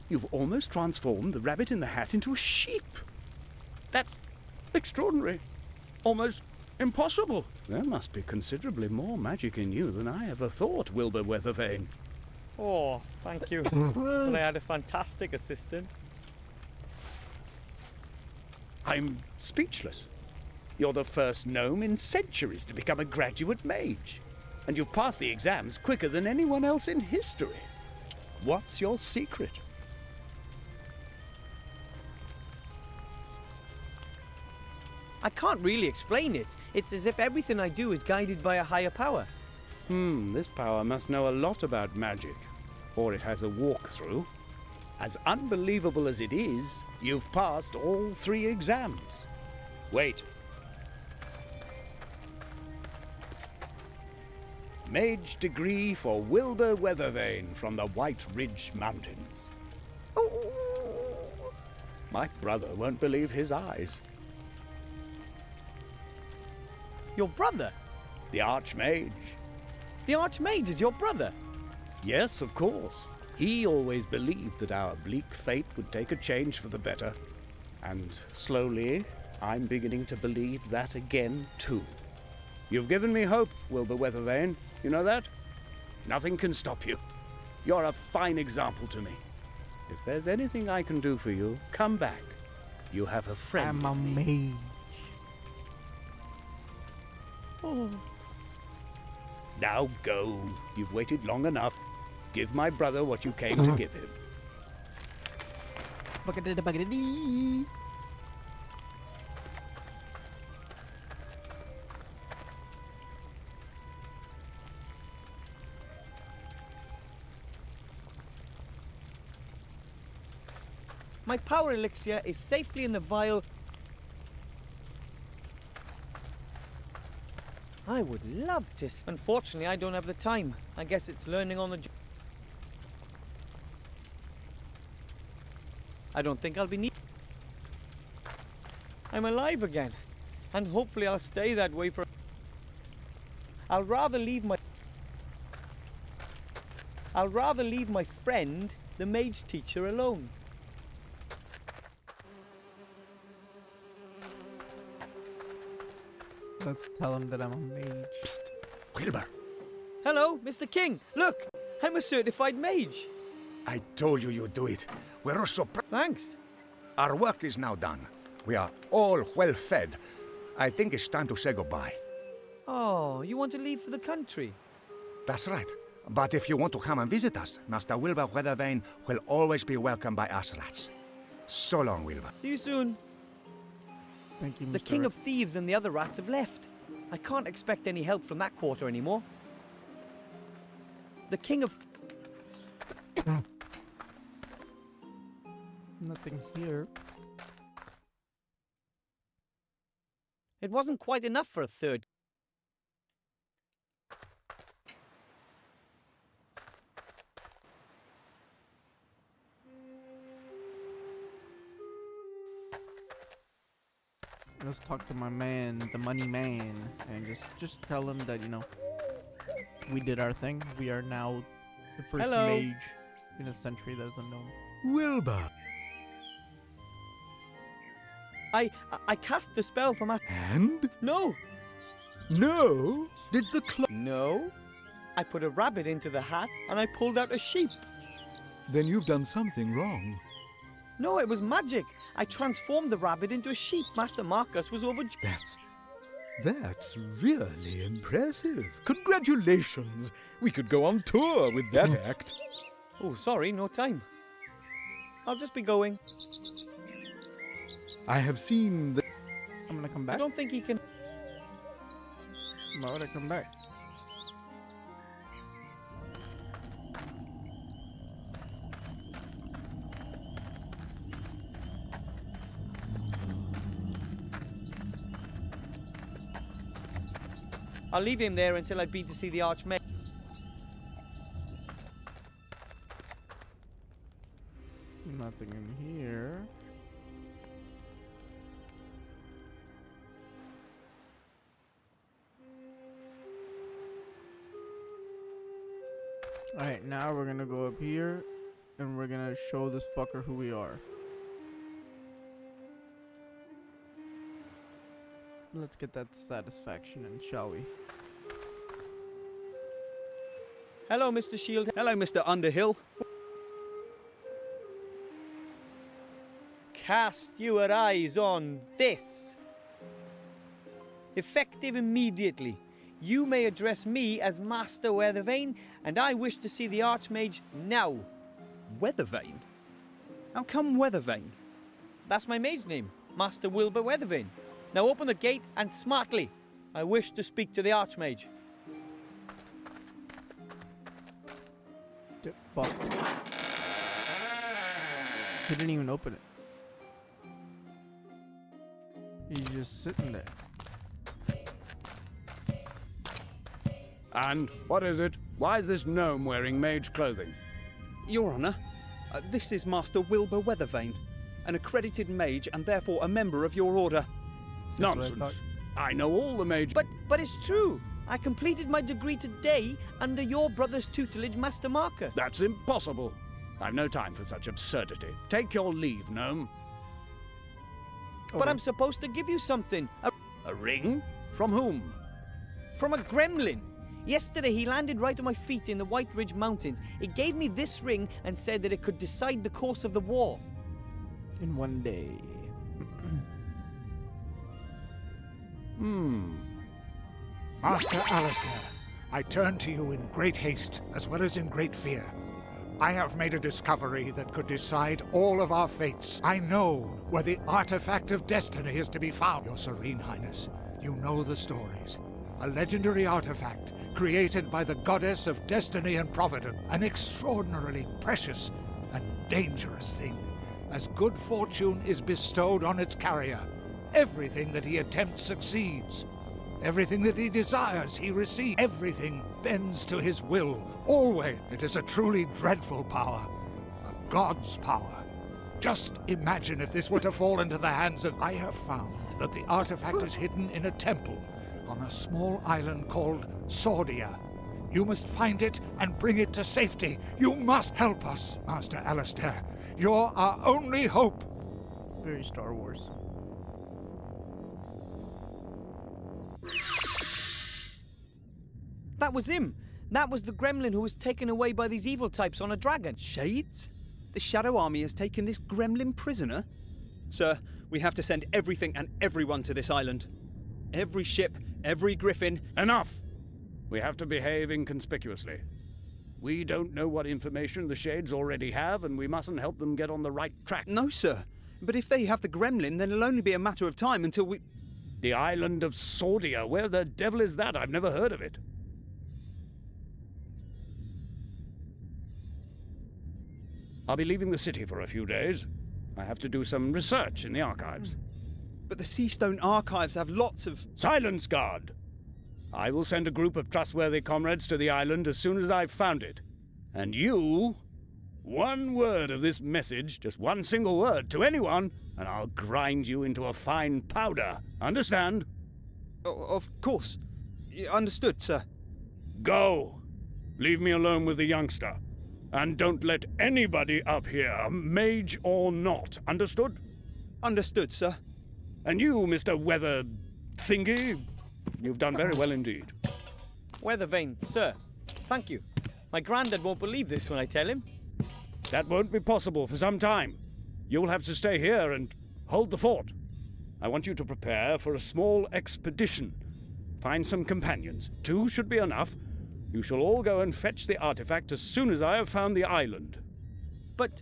You've almost transformed the rabbit in the hat into a sheep. That's extraordinary. Almost impossible. There must be considerably more magic in you than I ever thought, Wilbur Weathervane. Oh, thank you. But I had a fantastic assistant. I'm speechless. You're the first gnome in centuries to become a graduate mage. And you've passed the exams quicker than anyone else in history. What's your secret? I can't really explain it. It's as if everything I do is guided by a higher power. This power must know a lot about magic. Or it has a walkthrough. As unbelievable as it is, you've passed all 3 exams. Wait. Mage degree for Wilbur Weathervane from the White Ridge Mountains. My brother won't believe his eyes. Your brother? The Archmage. The Archmage is your brother? Yes, of course. He always believed that our bleak fate would take a change for the better. And slowly, I'm beginning to believe that again, too. You've given me hope, Wilbur Weathervane. You know that? Nothing can stop you. You're a fine example to me. If there's anything I can do for you, come back. You have a friend. I'm a in me. mage. Oh. Now go. You've waited long enough. Give my brother what you came to give him. Buckety-buckety-dee. My power elixir is safely in the vial. I would love to. Unfortunately, I don't have the time. I guess it's learning on the job. I don't think I'll be needed. I'm alive again, and hopefully I'll stay that way for. I'll rather leave my friend, the mage teacher, alone. Let's tell him that I'm a mage. Psst, Wilbur. Hello, Mr. King. Look, I'm a certified mage. I told you you'd do it. We're so proud. Thanks. Our work is now done. We are all well fed. I think it's time to say goodbye. Oh, you want to leave for the country? That's right. But if you want to come and visit us, Master Wilbur Weathervane will always be welcomed by us rats. So long, Wilbur. See you soon. Thank you, Mr. The King Rat. of Thieves and the other rats have left. I can't expect any help from that quarter anymore. The King of... Nothing here. It wasn't quite enough for a third. Let's talk to my man, the money man, and just tell him that, you know, we did our thing. We are now the first Hello. mage in a century that is unknown. Wilbur. I cast the spell from a... And? No! No? Did the clock... No. I put a rabbit into the hat and I pulled out a sheep. Then you've done something wrong. No, it was magic. I transformed the rabbit into a sheep. Master Marcus was overjoyed. That's really impressive. Congratulations. We could go on tour with that act. Oh, sorry, no time. I'll just be going. I have seen the... I'm gonna come I back. don't think he can... Why would I come back? I'll leave him there until I've been to see the Archmage. Nothing in here. Alright, now we're gonna go up here and we're gonna show this fucker who we are. Let's get that satisfaction in, shall we? Hello, Mr. Shield. Hello, Mr. Underhill. Cast your eyes on this. Effective immediately. You may address me as Master Weathervane, and I wish to see the Archmage now. Weathervane? How come Weathervane? That's my mage name, Master Wilbur Weathervane. Now open the gate and smartly. I wish to speak to the Archmage. Get fucked. He didn't even open it. He's just sitting there. And what is it? Why is this gnome wearing mage clothing? Your Honour, this is Master Wilbur Weathervane, an accredited mage and therefore a member of your order. what I Nonsense. thought. I know all the mage... But it's true. I completed my degree today under your brother's tutelage, Master Marker. That's impossible. I've no time for such absurdity. Take your leave, gnome. But I'm supposed to give you something. A ring? From whom? From a gremlin. Yesterday he landed right on my feet in the White Ridge Mountains. It gave me this ring and said that it could decide the course of the war. In one day. Master Alistair, I turn to you in great haste, as well as in great fear. I have made a discovery that could decide all of our fates. I know where the artifact of destiny is to be found. Your Serene Highness, you know the stories. A legendary artifact created by the goddess of destiny and providence. An extraordinarily precious and dangerous thing. As good fortune is bestowed on its carrier, everything that he attempts succeeds. Everything that he desires, he receives. Everything bends to his will. Always. It is a truly dreadful power. A god's power. Just imagine if this were to fall into the hands of... I have found that the artifact is hidden in a temple on a small island called Sordia. You must find it and bring it to safety. You must help us, Master Alistair. You're our only hope. Very Star Wars. That was him. That was the gremlin who was taken away by these evil types on a dragon. Shades? The Shadow Army has taken this gremlin prisoner? Sir, we have to send everything and everyone to this island. Every ship, every griffin. Enough! We have to behave inconspicuously. We don't know what information the Shades already have, and we mustn't help them get on the right track. No, sir. But if they have the gremlin, then it'll only be a matter of time until we... The island of Sordia, where the devil is that? I've never heard of it. I'll be leaving the city for a few days. I have to do some research in the archives. But the Seastone archives have lots of... Silence, guard! I will send a group of trustworthy comrades to the island as soon as I've found it. And you... one word of this message, just one single word, to anyone, and I'll grind you into a fine powder. Understand? Of course. Understood, sir. Go! Leave me alone with the youngster. And don't let anybody up here, mage or not. Understood? Understood, sir. And you, Mr. Weather Thingy, you've done very well indeed. Weather Vane, sir. Thank you. My granddad won't believe this when I tell him. That won't be possible for some time. You'll have to stay here and hold the fort. I want you to prepare for a small expedition. Find some companions. 2 should be enough. You shall all go and fetch the artifact as soon as I have found the island. But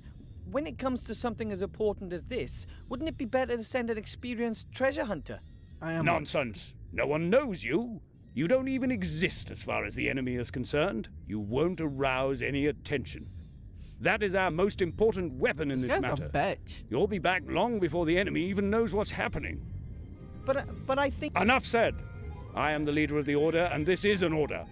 when it comes to something as important as this, wouldn't it be better to send an experienced treasure hunter? Nonsense. No one knows you. You don't even exist as far as the enemy is concerned. You won't arouse any attention. That is our most important weapon in this matter. A bitch. You'll be back long before the enemy even knows what's happening. But I think... Enough said. I am the leader of the Order, and this is an order.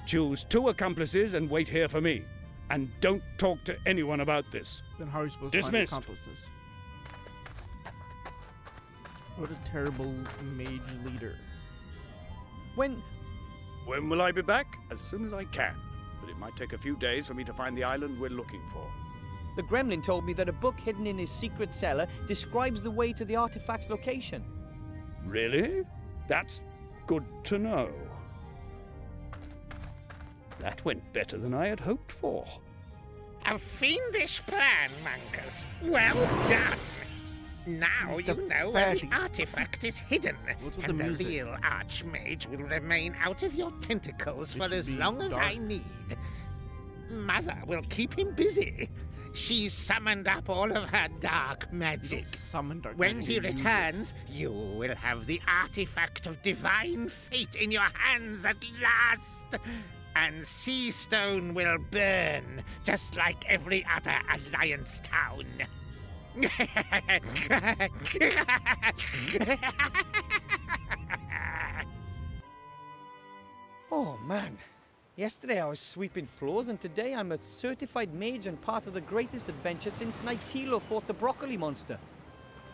Choose 2 accomplices and wait here for me. And don't talk to anyone about this. Then how are we supposed Dismissed. to find accomplices? What a terrible mage leader. When will I be back? As soon as I can. But it might take a few days for me to find the island we're looking for. the gremlin told me that a book hidden in his secret cellar describes the way to the artifact's location. Really? That's good to know. That went better than I had hoped for. A fiendish plan, Mangus. Well done. Now you know where the artifact is hidden, and the real Archmage will remain out of your tentacles for as long as I need. Mother will keep him busy. She's summoned up all of her dark magic. When he returns, you will have the artifact of divine fate in your hands at last. And Seastone will burn, just like every other Alliance town. Oh man, yesterday I was sweeping floors and today I'm a certified mage and part of the greatest adventure since Nightilo fought the broccoli monster.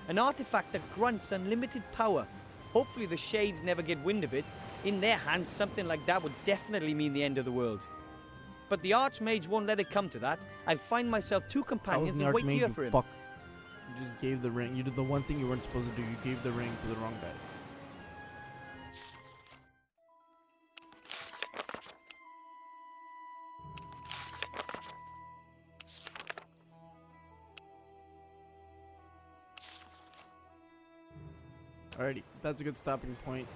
An artifact that grants unlimited power. Hopefully the Shades never get wind of it. In their hands, something like that would definitely mean the end of the world. But the Archmage won't let it come to that. I'll find myself two companions and wait here for him. Fuck. You just gave the ring. You did the one thing you weren't supposed to do. You gave the ring to the wrong guy. Alrighty, that's a good stopping point.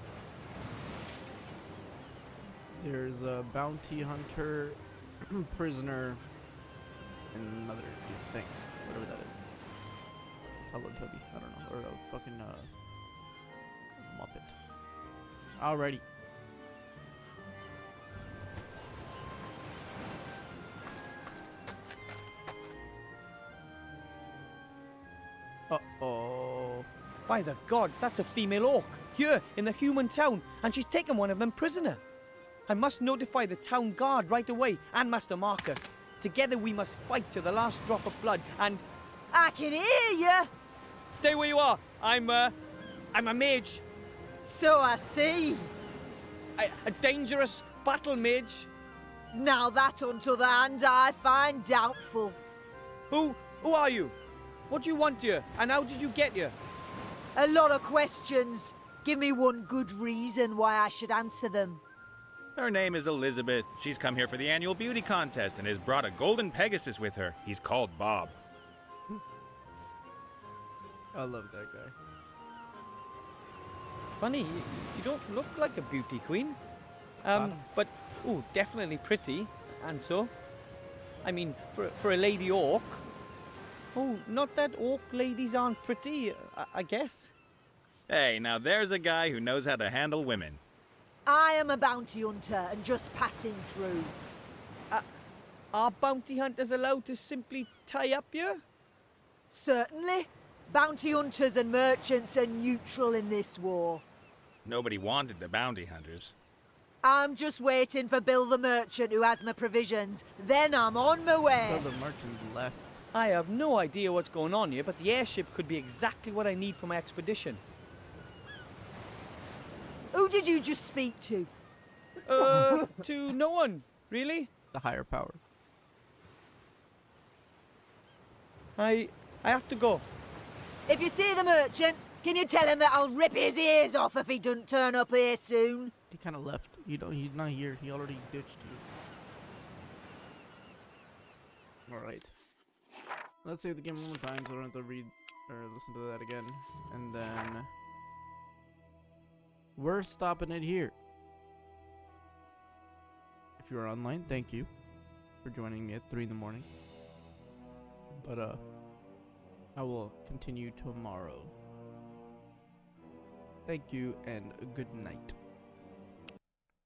There's a bounty hunter, prisoner, and another thing, whatever that is. Teletubby, I don't know, or a fucking Muppet. Alrighty. Uh-oh. By the gods, that's a female orc, here in the human town, and she's taken one of them prisoner. I must notify the town guard right away, and Master Marcus. Together we must fight to the last drop of blood, and... I can hear you! Stay where you are. I'm a mage. So I see. A dangerous battle mage. Now that, on t'other hand, I find doubtful. Who are you? What do you want here, and how did you get here? A lot of questions. Give me one good reason why I should answer them. Her name is Elizabeth. She's come here for the annual beauty contest and has brought a golden Pegasus with her. He's called Bob. I love that guy. Funny, you don't look like a beauty queen. But, definitely pretty, and so. I mean, for a lady orc. Oh, not that orc ladies aren't pretty, I guess. Hey, now there's a guy who knows how to handle women. I am a bounty hunter and just passing through. Are bounty hunters allowed to simply tie up here? Certainly. Bounty hunters and merchants are neutral in this war. Nobody wanted the bounty hunters. I'm just waiting for Bill the merchant who has my provisions. Then I'm on my way. Well, the merchant left. I have no idea what's going on here, but the airship could be exactly what I need for my expedition. Who did you just speak to? To no one, really. The higher power. I have to go. If you see the merchant, can you tell him that I'll rip his ears off if he doesn't turn up here soon? He kind of left. You know, he's not here. He already ditched you. All right. Let's save the game one more time so I don't have to read or listen to that again. And then we're stopping it here. If you're online, thank you for joining me at 3 in the morning. But I will continue tomorrow. Thank you and good night.